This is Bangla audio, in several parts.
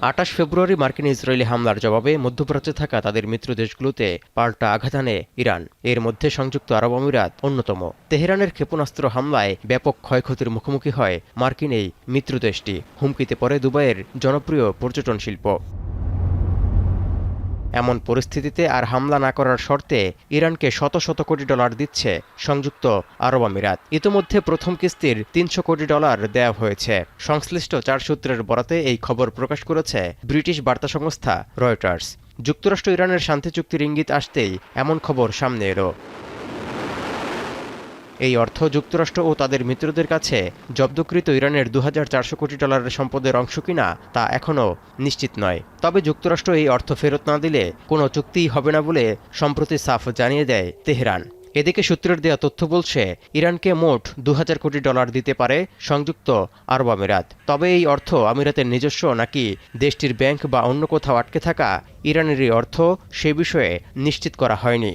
২৮ ফেব্রুয়ারি মার্কিন ইসরায়েলি হামলার জবাবে মধ্যপ্রাচ্যে থাকা তাদের মিত্র দেশগুলোতে পাল্টা আঘাত হানে ইরান। এর মধ্যে সংযুক্ত আরব আমিরাত অন্যতম। তেহরানের ক্ষেপণাস্ত্র হামলায় ব্যাপক ক্ষয়ক্ষতির মুখোমুখি হয় মার্কিন এই মিত্র দেশটি। হুমকিতে পড়ে দুবাইয়ের জনপ্রিয় পর্যটন শিল্প। এমন পরিস্থিতিতে আর হামলা না করার শর্তে ইরানকে শত শত কোটি ডলার দিচ্ছে সংযুক্ত আরব আমিরাত। ইতোমধ্যে প্রথম কিস্তির $300 কোটি দেওয়া হয়েছে। সংশ্লিষ্ট 4 সূত্রের বরাতে এই খবর প্রকাশ করেছে ব্রিটিশ বার্তা সংস্থা রয়টার্স। যুক্তরাষ্ট্র ইরানের শান্তি চুক্তির ইঙ্গিত আসতেই এমন খবর সামনে এলো। এই অর্থ যুক্তরাষ্ট্র ও তাদের মিত্রদের কাছে জব্দকৃত ইরানের $2400 কোটি সম্পদের অংশ কিনা তা এখনও নিশ্চিত নয়। তবে যুক্তরাষ্ট্র এই অর্থ ফেরত না দিলে কোনো চুক্তিই হবে না বলে সম্প্রতি সাফ জানিয়ে দেয় তেহরান। এদিকে সূত্রের দেয়া তথ্য বলছে ইরানকে মোট $2000 কোটি দিতে পারে সংযুক্ত আরব আমিরাত। তবে এই অর্থ আমিরাতের নিজস্ব নাকি দেশটির ব্যাংক বা অন্য কোথাও আটকে থাকা ইরানেরই অর্থ সে বিষয়ে নিশ্চিত করা হয়নি।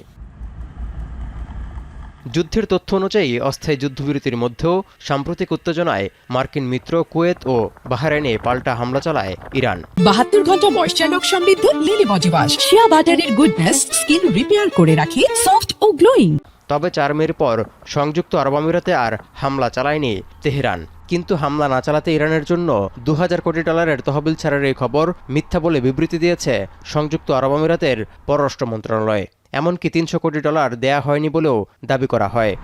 যুদ্ধের তথ্য অনুযায়ী অস্থায়ী যুদ্ধবিরতির মধ্যেও সাম্প্রতিক উত্তেজনায় মার্কিন মিত্র কুয়েত ও বাহরাইনে পাল্টা হামলা চালায় ইরান। 72 ঘন্টা ময়েশ্চার লক সমৃদ্ধ লিলি বডি ওয়াশ শিয়া বাটারের গুডনেস স্কিন রিপেয়ার করে রাখে সফট ও গ্লোয়িং। তবে 4 মের পর সংযুক্ত আরব আমিরাতে আর হামলা চালায়নি তেহরান। কিন্তু হামলা না চালাতে ইরানের জন্য $2000 কোটি তহবিল ছাড়ার এই খবর মিথ্যা বলে বিবৃতি দিয়েছে সংযুক্ত আরব আমিরাতের পররাষ্ট্র মন্ত্রণালয়। এমনকি $300 কোটি দেয়া হয়নি বলেও দাবি করা হয়।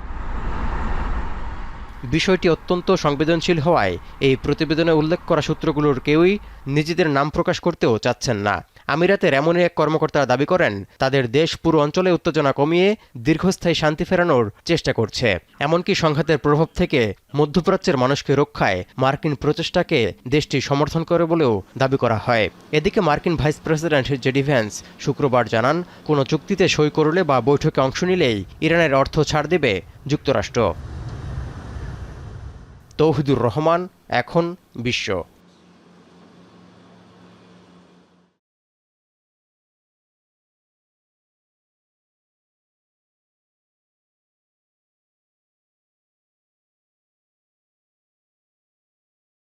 বিষয়টি অত্যন্ত সংবেদনশীল হওয়ায় এই প্রতিবেদনে উল্লেখ করা সূত্রগুলোর কেউই নিজেদের নাম প্রকাশ করতেও চাচ্ছেন না। আমিরাতের এমনই এক কর্মকর্তা দাবি করেন তাদের দেশ পুরো অঞ্চলে উত্তেজনা কমিয়ে দীর্ঘস্থায়ী শান্তি ফেরানোর চেষ্টা করছে। এমনকি সংঘাতের প্রভাব থেকে মধ্যপ্রাচ্যের মানুষকে রক্ষায় মার্কিন প্রচেষ্টাকে দেশটি সমর্থন করে বলেও দাবি করা হয়। এদিকে মার্কিন ভাইস প্রেসিডেন্ট জেডি ভ্যান্স শুক্রবার জানান কোনো চুক্তিতে সই করলে বা বৈঠকে অংশ নিলেই ইরানের অর্থ ছাড় দেবে যুক্তরাষ্ট্র। তৌহিদুর রহমান, এখন বিশ্ব।